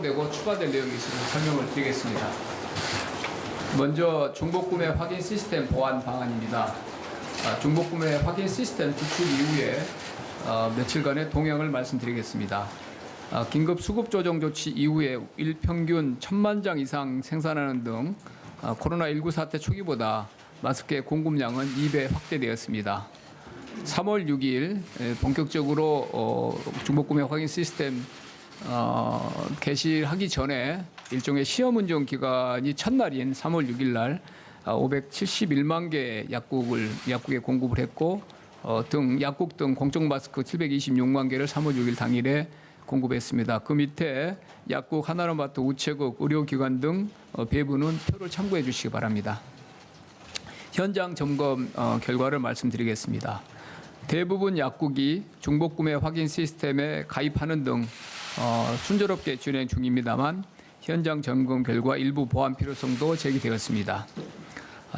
확보되고 추가될 내용이 있어서 설명을 드리겠습니다. 먼저 중복구매 확인 시스템 보완 방안입니다. 중복구매 확인 시스템 구축 이후에 며칠간의 동향을 말씀드리겠습니다. 긴급 수급 조정 조치 이후에 일평균 1,000만 장 이상 생산하는 등 코로나19 사태 초기보다 마스크의 공급량은 2배 확대되었습니다. 3월 6일 본격적으로 중복구매 확인 시스템 개시하기 전에 일종의 시험 운영 기간이 첫날인 3월 6일 날 571만 개 약국에 공급을 했고 약국 등 공적 마스크 726만 개를 3월 6일 당일에 공급했습니다. 그 밑에 약국, 하나로마트, 우체국, 의료기관 등 배부는 표를 참고해 주시기 바랍니다. 현장 점검 결과를 말씀드리겠습니다. 대부분 약국이 중복구매 확인 시스템에 가입하는 등 순조롭게 진행 중입니다만 현장 점검 결과 일부 보완 필요성도 제기되었습니다.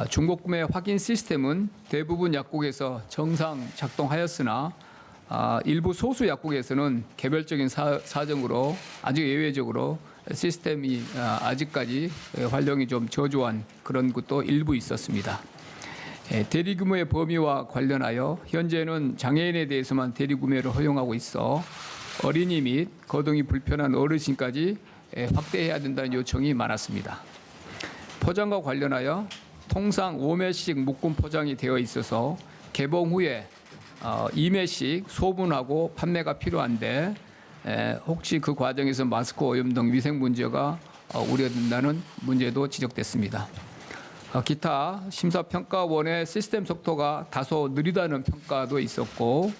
중복구매 확인 시스템은 대부분 약국에서 정상 작동하였으나 일부 소수 약국에서는 개별적인 사정으로 아주 예외적으로 시스템이 아직까지 활용이 좀 저조한 그런 것도 일부 있었습니다. 대리구매 범위와 관련하여 현재는 장애인에 대해서만 대리구매를 허용하고 있어 어린이 및 거동이 불편한 어르신까지 확대해야 된다는 요청이 많았습니다. 포장과 관련하여 통상 5매씩 묶음 포장이 되어 있어서 개봉 후에 2매씩 소분하고 판매가 필요한데 혹시 그 과정에서 마스크 오염 등 위생 문제가 우려된다는 문제도 지적됐습니다. 기타 심사평가원의 시스템 속도가 다소 느리다는 평가도 있었고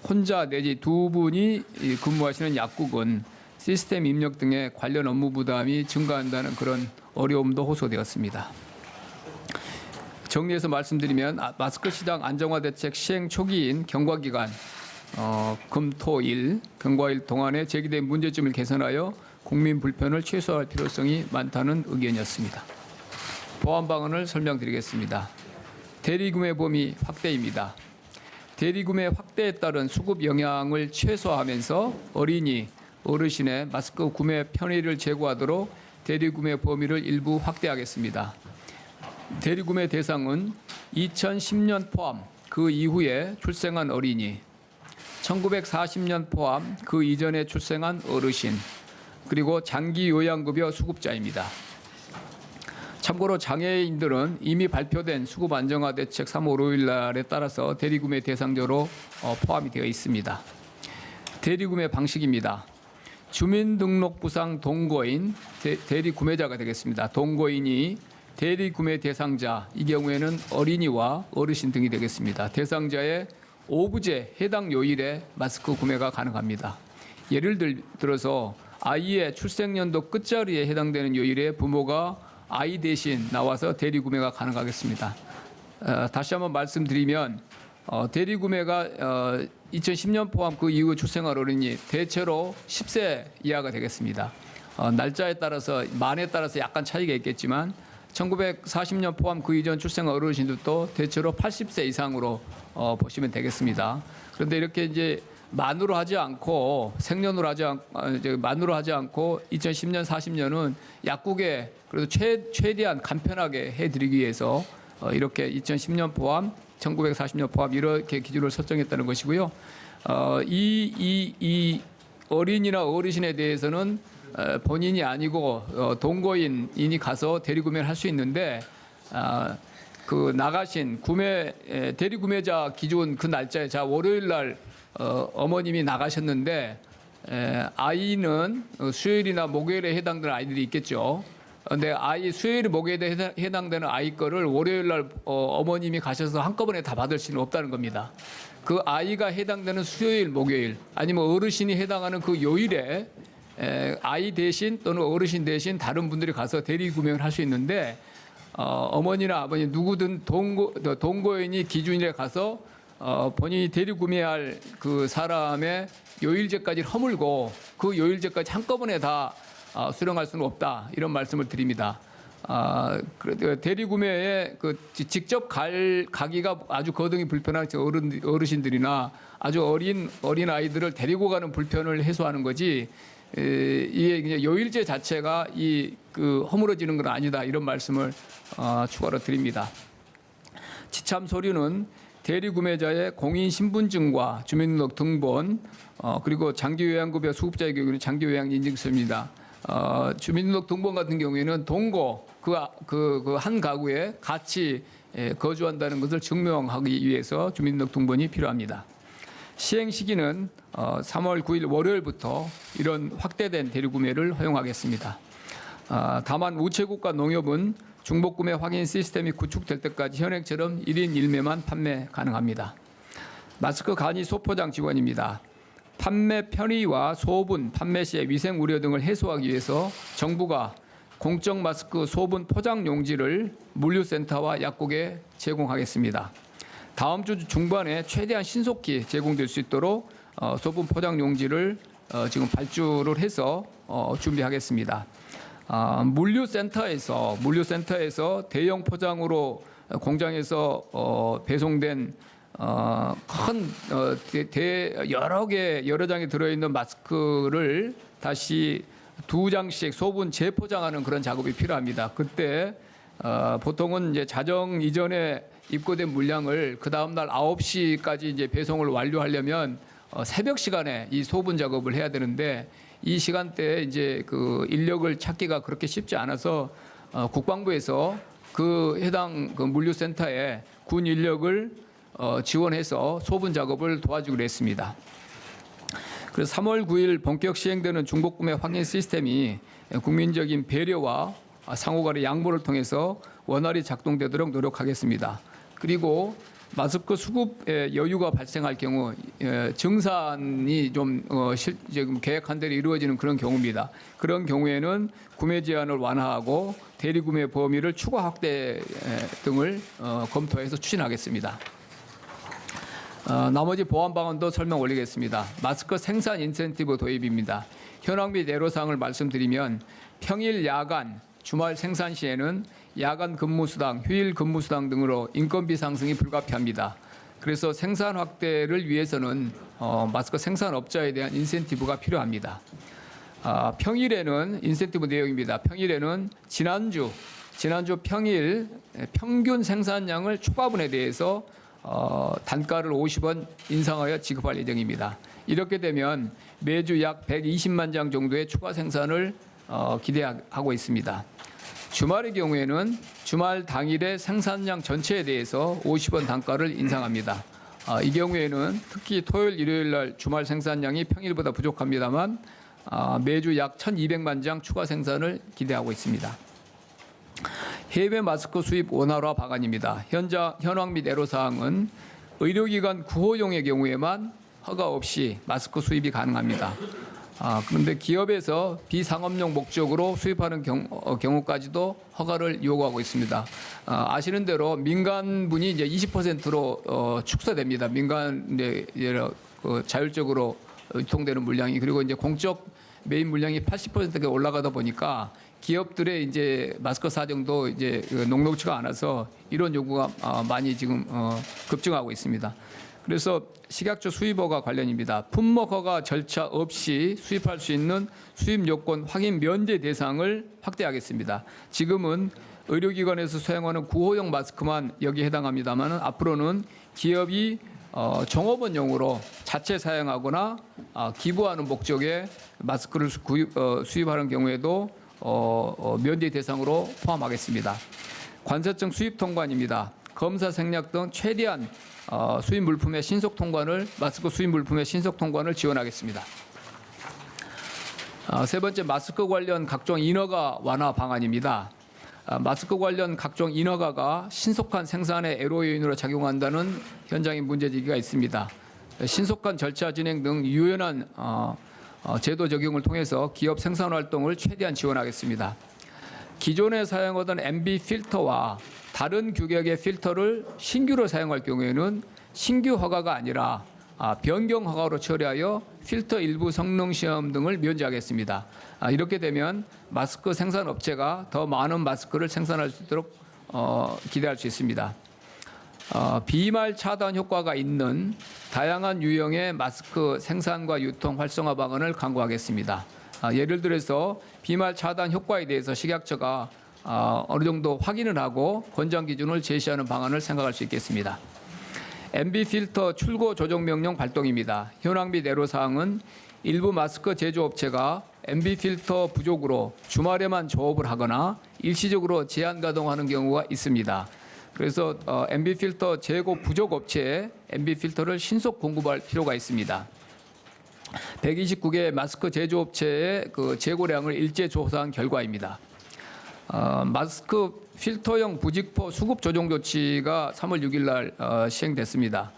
혼자 내지 두 분이 근무하시는 약국은 시스템 입력 등의 관련 업무 부담이 증가한다는 그런 어려움도 호소되었습니다. 정리해서 말씀드리면 마스크 시장 안정화 대책 시행 초기인 경과기간 금, 토, 일 경과일 동안에 제기된 문제점을 개선하여 국민 불편을 최소화할 필요성이 많다는 의견이었습니다. 보완 방안을 설명드리겠습니다. 대리구매 범위 확대입니다. 대리구매 확대에 따른 수급 영향을 최소화하면서 어린이, 어르신의 마스크 구매 편의를 제고하도록 대리구매 범위를 일부 확대하겠습니다. 대리구매 대상은 2010년 포함 그 이후에 출생한 어린이, 1940년 포함 그 이전에 출생한 어르신, 그리고 장기 요양급여 수급자입니다. 참고로 장애인들은 이미 발표된 수급 안정화 대책 3월 5일 날에 따라서 대리구매 대상자로 포함이 되어 있습니다. 대리구매 방식입니다. 주민등록부상 동거인 대리구매자가 되겠습니다. 동거인이 대리구매 대상자, 이 경우에는 어린이와 어르신 등이 되겠습니다. 대상자의 오부제 해당 요일에 마스크 구매가 가능합니다. 예를 들어서 아이의 출생연도 끝자리에 해당되는 요일에 부모가 아이 대신 나와서 대리구매가 가능하겠습니다. 다시 한번 말씀드리면 대리구매가 2010년 포함 그 이후 출생한 어린이 대체로 10세 이하가 되겠습니다. 날짜에 따라서 만에 따라서 약간 차이가 있겠지만 1940년 포함 그 이전 출생한 어르신들도 대체로 80세 이상으로 보시면 되겠습니다. 그런데 이렇게 이제 만으로 하지 않고 생년으로 하지 않고 만으로 하지 않고 2010년 40년은 약국에 그래도 최대한 간편하게 해드리기 위해서 이렇게 2010년 포함 1940년 포함 이렇게 기준을 설정했다는 것이고요. 이 어린이나 어르신에 대해서는 본인이 아니고 동거인이 가서 대리구매를 할 수 있는데 그 나가신 대리구매자 기준 그 날짜에 월요일 날 어머님이 나가셨는데 아이는 수요일이나 목요일에 해당되는 아이들이 있겠죠. 근데 수요일 목요일에 해당되는 아이 거를 월요일 날 어머님이 가셔서 한꺼번에 다 받을 수는 없다는 겁니다. 그 아이가 해당되는 수요일 목요일 아니면 어르신이 해당하는 그 요일에 아이 대신 또는 어르신 대신 다른 분들이 가서 대리 구매를 할 수 있는데 어머니나 아버님 누구든 동거인이 기준일에 가서 본인이 대리 구매할 그 사람의 요일제까지 허물고 그 요일제까지 한꺼번에 다 수령할 수는 없다, 이런 말씀을 드립니다. 대리 구매에 직접 가기가 아주 거동이 불편한 어르신들이나 아주 어린 아이들을 데리고 가는 불편을 해소하는 거지 이게 이제 요일제 자체가 허물어지는 건 아니다 이런 말씀을 추가로 드립니다. 지참 서류는 대리구매자의 공인신분증과 주민등록 등본 그리고 장기요양급여 수급자의 경우는 장기요양인증서입니다. 주민등록 등본 같은 경우에는 동거 그 한 가구에 같이 거주한다는 것을 증명하기 위해서 주민등록 등본이 필요합니다. 시행 시기는 3월 9일 월요일부터 이런 확대된 대리구매를 허용하겠습니다. 다만 우체국과 농협은 중복구매 확인 시스템이 구축될 때까지 현행처럼 1인 1매만 판매 가능합니다. 마스크 간이 소포장 직원입니다. 판매 편의와 소분, 판매 시의 위생 우려 등을 해소하기 위해서 정부가 공적 마스크 소분 포장 용지를 물류센터와 약국에 제공하겠습니다. 다음 주 중반에 최대한 신속히 제공될 수 있도록 소분 포장 용지를 지금 발주를 해서 준비하겠습니다. 물류센터에서 대형 포장으로 공장에서 배송된 여러 장이 들어있는 마스크를 다시 2장씩 소분 재포장하는 그런 작업이 필요합니다. 그때 보통은 이제 자정 이전에 입고된 물량을 그 다음 날 9시까지 이제 배송을 완료하려면 새벽 시간에 이 소분 작업을 해야 되는데 이 시간대에 이제 그 인력을 찾기가 그렇게 쉽지 않아서 국방부에서 그 해당 그 물류센터에 군 인력을 지원해서 소분 작업을 도와주기로 했습니다. 그래서 3월 9일 본격 시행되는 중복구매 확인 시스템이 국민적인 배려와 상호간의 양보를 통해서 원활히 작동되도록 노력하겠습니다. 그리고 마스크 수급에 여유가 발생할 경우 증산이 좀 지금 계획한 대로 이루어지는 그런 경우입니다. 그런 경우에는 구매 제한을 완화하고 대리구매 범위를 추가 확대 등을 검토해서 추진하겠습니다. 나머지 보완 방안도 설명 올리겠습니다. 마스크 생산 인센티브 도입입니다. 현황 및 애로사항을 말씀드리면 평일, 야간, 주말 생산 시에는 야간 근무수당, 휴일 근무수당 등으로 인건비 상승이 불가피합니다. 그래서 생산 확대를 위해서는 마스크 생산업자에 대한 인센티브가 필요합니다. 평일에는 인센티브 내용입니다. 평일에는 지난주 평일 평균 생산량을 초과분에 대해서 단가를 50원 인상하여 지급할 예정입니다. 이렇게 되면 매주 약 120만 장 정도의 추가 생산을 기대하고 있습니다. 주말의 경우에는 주말 당일의 생산량 전체에 대해서 50원 단가를 인상합니다. 이 경우에는 특히 토요일, 일요일 날 주말 생산량이 평일보다 부족합니다만 매주 약 1,200만 장 추가 생산을 기대하고 있습니다. 해외 마스크 수입 원활화 방안입니다. 현황 및 애로사항은 의료기관 구호용의 경우에만 허가 없이 마스크 수입이 가능합니다. 그런데 기업에서 비상업용 목적으로 수입하는 경우까지도 허가를 요구하고 있습니다. 아시는 대로 민간분이 이제 20%로 축소됩니다. 민간 자율적으로 유통되는 물량이, 그리고 이제 공적 메인 물량이 80%가 올라가다 보니까 기업들의 이제 마스크 사정도 이제 녹록치가 않아서 이런 요구가 많이 지금 급증하고 있습니다. 그래서 식약처 수입허가 관련입니다. 품목 허가 절차 없이 수입할 수 있는 수입 요건 확인 면제 대상을 확대하겠습니다. 지금은 의료기관에서 사용하는 구호용 마스크만 여기에 해당합니다만 앞으로는 기업이 종업원용으로 자체 사용하거나 기부하는 목적의 마스크를 수입하는 경우에도 면제 대상으로 포함하겠습니다. 관세청 수입 통관입니다. 검사 생략 등 최대한 수입 물품의 신속 통관을 마스크 수입 물품의 신속 통관을 지원하겠습니다. 세 번째, 마스크 관련 각종 인허가 완화 방안입니다. 마스크 관련 각종 인허가가 신속한 생산의 애로 요인으로 작용한다는 현장의 문제제기가 있습니다. 신속한 절차 진행 등 유연한 제도 적용을 통해서 기업 생산 활동을 최대한 지원하겠습니다. 기존에 사용하던 MB 필터와 다른 규격의 필터를 신규로 사용할 경우에는 신규 허가가 아니라 변경 허가로 처리하여 필터 일부 성능 시험 등을 면제하겠습니다. 이렇게 되면 마스크 생산 업체가 더 많은 마스크를 생산할 수 있도록 기대할 수 있습니다. 비말 차단 효과가 있는 다양한 유형의 마스크 생산과 유통 활성화 방안을 강구하겠습니다. 예를 들어서 비말 차단 효과에 대해서 식약처가 어느 정도 확인을 하고 권장 기준을 제시하는 방안을 생각할 수 있겠습니다. MB 필터 출고 조정 명령 발동입니다. 현황 및 애로사항은 일부 마스크 제조업체가 MB 필터 부족으로 주말에만 조업을 하거나 일시적으로 제한 가동하는 경우가 있습니다. 그래서 MB 필터 재고 부족 업체에 MB 필터를 신속 공급할 필요가 있습니다. 129개 마스크 제조업체의 그 재고량을 일제 조사한 결과입니다. 마스크 필터형 부직포 수급 조정 조치가 3월 6일 날 시행됐습니다.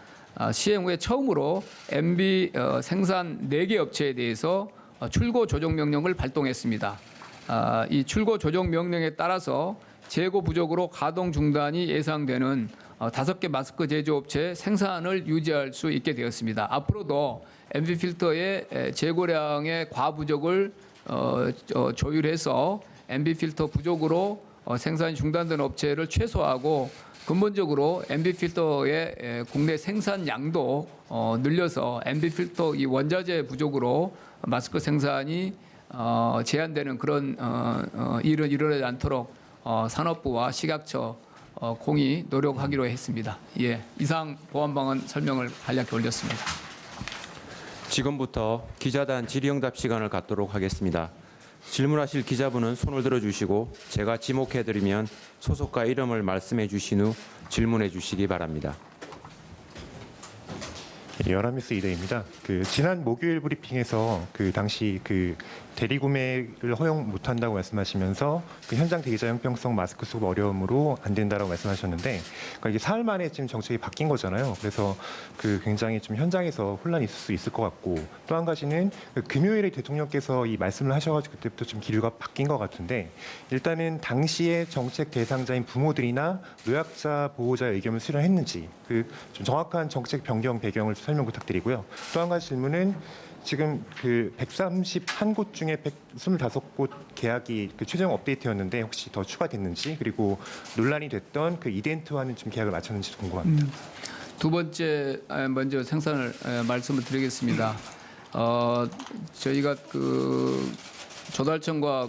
시행 후에 처음으로 MB 생산 4개 업체에 대해서 출고 조정 명령을 발동했습니다. 이 출고 조정 명령에 따라서 재고 부족으로 가동 중단이 예상되는 5개 마스크 제조업체 생산을 유지할 수 있게 되었습니다. 앞으로도 MB 필터의 재고량의 과부족을 조율해서 MB 필터 부족으로 생산이 중단된 업체를 최소화하고 근본적으로 MB 필터의 국내 생산량도 늘려서 MB 필터 이 원자재 부족으로 마스크 생산이 제한되는 그런 일은 일어나지 않도록 산업부와 식약처 공히 노력하기로 했습니다. 예, 이상 보안 방안 설명을 간략히 올렸습니다. 지금부터 기자단 질의응답 시간을 갖도록 하겠습니다. 질문하실 기자분은 손을 들어주시고 제가 지목해드리면 소속과 이름을 말씀해 주신 후 질문해 주시기 바랍니다. 연합뉴스 이대입니다. 지난 목요일 브리핑에서 당시 대리 구매를 허용 못한다고 말씀하시면서 현장 대기자 형평성 마스크 수급 어려움으로 안 된다라고 말씀하셨는데, 그러니까 이게 사흘 만에 지금 정책이 바뀐 거잖아요. 그래서 굉장히 좀 현장에서 혼란이 있을 수 있을 것 같고, 또 한 가지는 금요일에 대통령께서 이 말씀을 하셔가지고 그때부터 좀 기류가 바뀐 것 같은데, 일단은 당시에 정책 대상자인 부모들이나 노약자 보호자 의견을 수렴했는지 좀 정확한 정책 변경 배경을 설명 부탁드리고요. 또 한 가지 질문은 지금 131곳 중에 125곳 계약이 최종 업데이트였는데 혹시 더 추가됐는지, 그리고 논란이 됐던 이덴트와는 좀 계약을 마쳤는지 궁금합니다. 두 번째 먼저 생산을 말씀을 드리겠습니다. 저희가 조달청과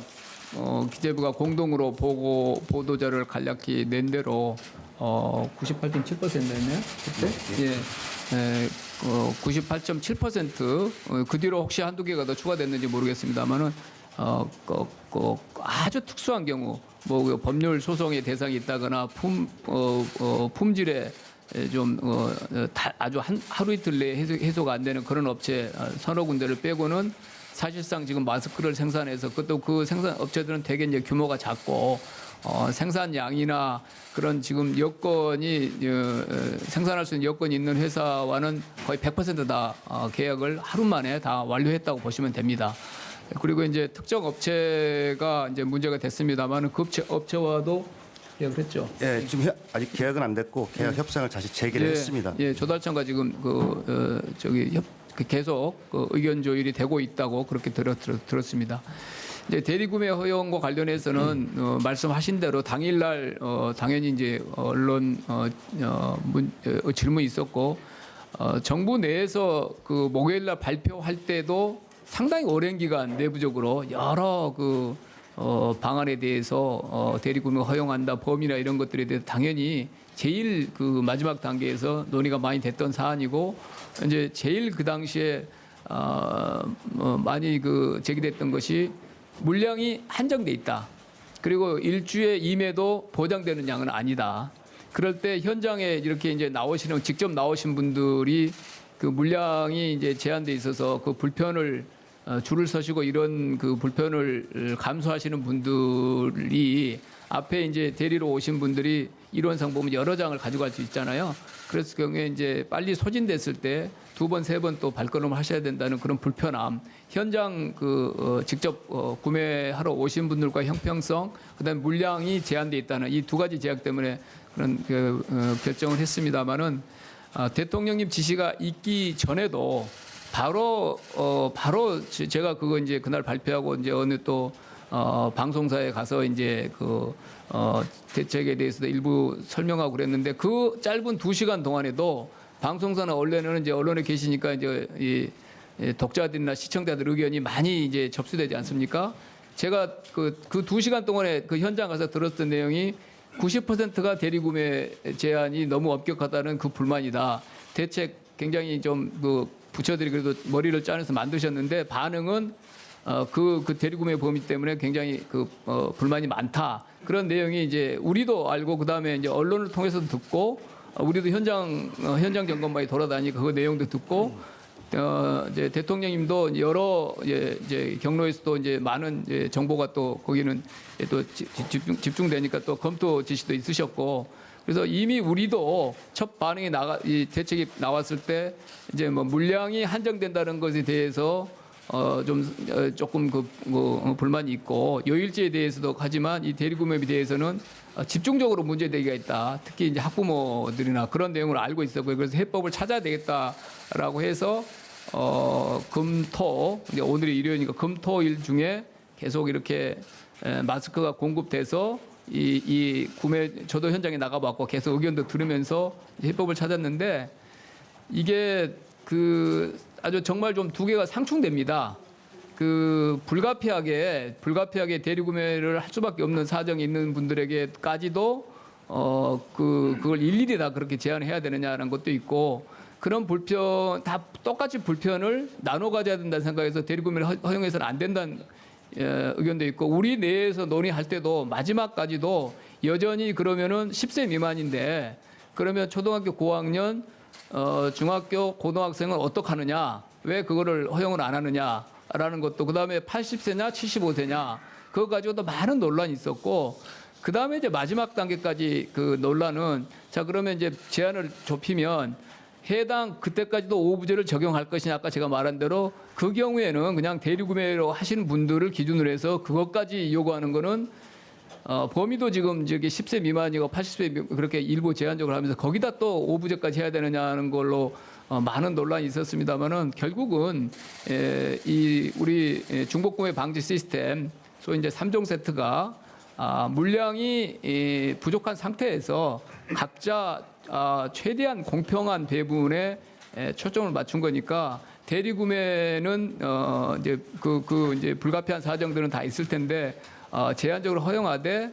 기재부가 공동으로 보도자를 간략히 낸 대로 98.7%였네요. 그때? 예. 98.7%, 그 뒤로 혹시 한두 개가 더 추가됐는지 모르겠습니다만은 아주 특수한 경우, 법률 소송의 대상이 있다거나 품질에 좀 아주 하루 이틀 내에 해소가 안 되는 그런 업체 서너 군데를 빼고는 사실상 지금 마스크를 생산해서 그것도 그 생산 업체들은 대개 이제 규모가 작고 생산량이나 그런 지금 여건이 생산할 수 있는 여건이 있는 회사와는 거의 100% 계약을 하루 만에 다 완료했다고 보시면 됩니다. 그리고 이제 특정 업체가 이제 문제가 됐습니다만 그 업체와도 계약을 했죠. 예, 지금 아직 계약은 안 됐고 계약 협상을 다시 재개를 했습니다. 예, 조달청과 지금 계속 의견 조율이 되고 있다고 그렇게 들었습니다. 이제 대리구매 허용과 관련해서는 말씀하신 대로 당일날 당연히 이제 언론 질문이 있었고 정부 내에서 목요일날 발표할 때도 상당히 오랜 기간 내부적으로 여러 방안에 대해서 대리구매 허용한다 범위나 이런 것들에 대해서 당연히 제일 마지막 단계에서 논의가 많이 됐던 사안이고 이제 제일 그 당시에 많이 제기됐던 것이 물량이 한정돼 있다. 그리고 일주에 임에도 보장되는 양은 아니다. 그럴 때 현장에 이렇게 이제 직접 나오신 분들이 물량이 이제 제한돼 있어서 불편을 줄을 서시고 이런 불편을 감수하시는 분들이 앞에 이제 대리로 오신 분들이 일원상 보면 여러 장을 가져갈 수 있잖아요. 그랬을 경우에 이제 빨리 소진됐을 때 2번, 3번 또 발걸음을 하셔야 된다는 그런 불편함, 현장 직접 구매하러 오신 분들과 형평성, 그다음에 물량이 제한돼 있다는 이 두 가지 제약 때문에 그런 결정을 했습니다만은 대통령님 지시가 있기 전에도 바로 제가 그거 이제 그날 발표하고 이제 어느 또 방송사에 가서 이제 대책에 대해서도 일부 설명하고 그랬는데 그 짧은 2시간 동안에도 방송사나 언론에 계시니까 이제 독자들이나 시청자들 의견이 많이 이제 접수되지 않습니까? 제가 그 2시간 동안에 그 현장 가서 들었던 내용이 90%가 대리구매 제한이 너무 엄격하다는 그 불만이다. 대책 굉장히 좀 그 부처들이 그래도 머리를 짜내서 만드셨는데 반응은 그 대리구매 범위 때문에 굉장히 불만이 많다. 그런 내용이 이제 우리도 알고 그다음에 이제 언론을 통해서도 듣고 우리도 현장 점검 많이 돌아다니까 그 내용도 듣고 이제 대통령님도 여러 이제 경로에서도 이제 많은 이제 정보가 또 거기는 또 집중되니까 또 검토 지시도 있으셨고 그래서 이미 우리도 첫 반응이 이 대책이 나왔을 때 이제 뭐 물량이 한정된다는 것에 대해서 조금 불만이 있고 요일제에 대해서도 하지만 이 대리구매에 대해서는 집중적으로 문제되기가 있다. 특히 이제 학부모들이나 그런 내용을 알고 있었고요. 그래서 해법을 찾아야 되겠다라고 해서 금토 이제 오늘이 일요일이니까 금토일 중에 계속 이렇게 마스크가 공급돼서 이 구매 저도 현장에 나가봤고 계속 의견도 들으면서 해법을 찾았는데 이게 아주 정말 좀 두 개가 상충됩니다. 불가피하게 대리구매를 할 수밖에 없는 사정이 있는 분들에게까지도 그걸 일일이 다 그렇게 제한해야 되느냐는 것도 있고 그런 불편 다 똑같이 불편을 나눠 가져야 된다는 생각에서 대리구매를 허용해서는 안 된다는 의견도 있고 우리 내에서 논의할 때도 마지막까지도 여전히 그러면은 10세 미만인데 그러면 초등학교 고학년 중학교 고등학생은 어떻게 하느냐 왜 그거를 허용을 안 하느냐라는 것도 그다음에 80세냐 75세냐 그거 가지고도 많은 논란이 있었고 그다음에 이제 마지막 단계까지 그 논란은 자 그러면 이제 제한을 좁히면 해당 그때까지도 오부제를 적용할 것이냐 아까 제가 말한 대로 그 경우에는 그냥 대리구매로 하시는 분들을 기준으로 해서 그것까지 요구하는 거는 범위도 지금 저기 10세 미만이고 80세 그렇게 일부 제한적으로 하면서 거기다 또 오부제까지 해야 되느냐는 걸로 많은 논란이 있었습니다만은 결국은 우리 중복구매 방지 시스템 소위 이제 3종 세트가 물량이 부족한 상태에서 각자 최대한 공평한 배분에 초점을 맞춘 거니까 대리구매는 이제 이제 불가피한 사정들은 다 있을 텐데 제한적으로 허용하되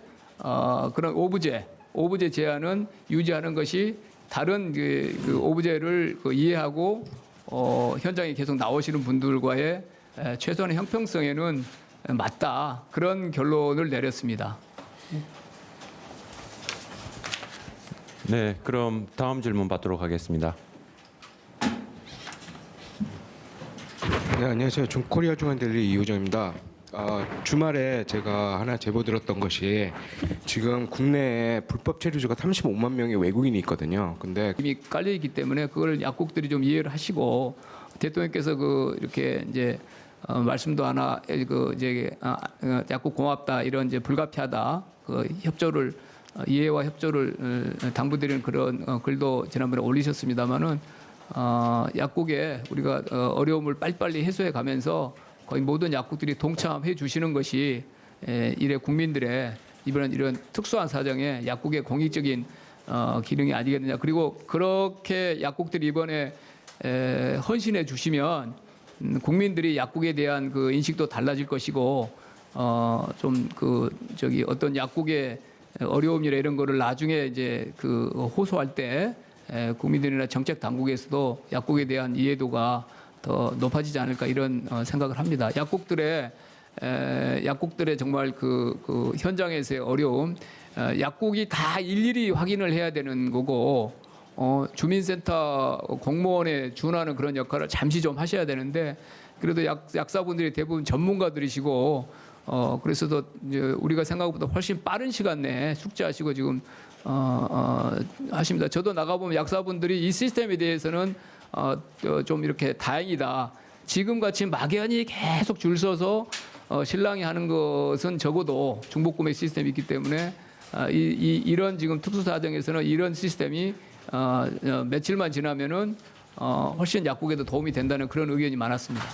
그런 오부제 제한은 유지하는 것이 다른 그 오부제를 이해하고 현장에 계속 나오시는 분들과의 최소한의 형평성에는 맞다 그런 결론을 내렸습니다. 네, 그럼 다음 질문 받도록 하겠습니다. 네, 안녕하세요. 코리아 중앙델리 이호정입니다. 주말에 제가 하나 제보 들었던 것이 지금 국내에 불법 체류주가 35만 명의 외국인이 있거든요. 근데 이미 깔려 있기 때문에 그걸 약국들이 좀 이해를 하시고 대통령께서 이렇게 이제 말씀도 하나 이제 약국 고맙다 이런 이제 불가피하다 협조를 이해와 협조를 당부드리는 그런 글도 지난번에 올리셨습니다만은 약국에 우리가 어려움을 빨리빨리 해소해 가면서 거의 모든 약국들이 동참해 주시는 것이 이래 국민들의 이런 특수한 사정에 약국의 공익적인 기능이 아니겠느냐. 그리고 그렇게 약국들이 이번에 헌신해 주시면 국민들이 약국에 대한 그 인식도 달라질 것이고 좀 어떤 약국의 어려움이나 이런 거를 나중에 이제 호소할 때 국민들이나 정책 당국에서도 약국에 대한 이해도가 더 높아지지 않을까 이런 생각을 합니다. 약국들의 정말 현장에서의 어려움, 약국이 다 일일이 확인을 해야 되는 거고 주민센터 공무원에 준하는 그런 역할을 잠시 좀 하셔야 되는데 그래도 약사분들이 대부분 전문가들이시고 그래서도 이제 우리가 생각보다 훨씬 빠른 시간 내에 숙지하시고 지금 하십니다. 저도 나가보면 약사분들이 이 시스템에 대해서는 좀 이렇게 다행이다. 지금같이 막연히 계속 줄 서서 실랑이 하는 것은 적어도 중복구매 시스템이 있기 때문에 이런 지금 특수사정에서는 이런 시스템이 며칠만 지나면은 훨씬 약국에도 도움이 된다는 그런 의견이 많았습니다.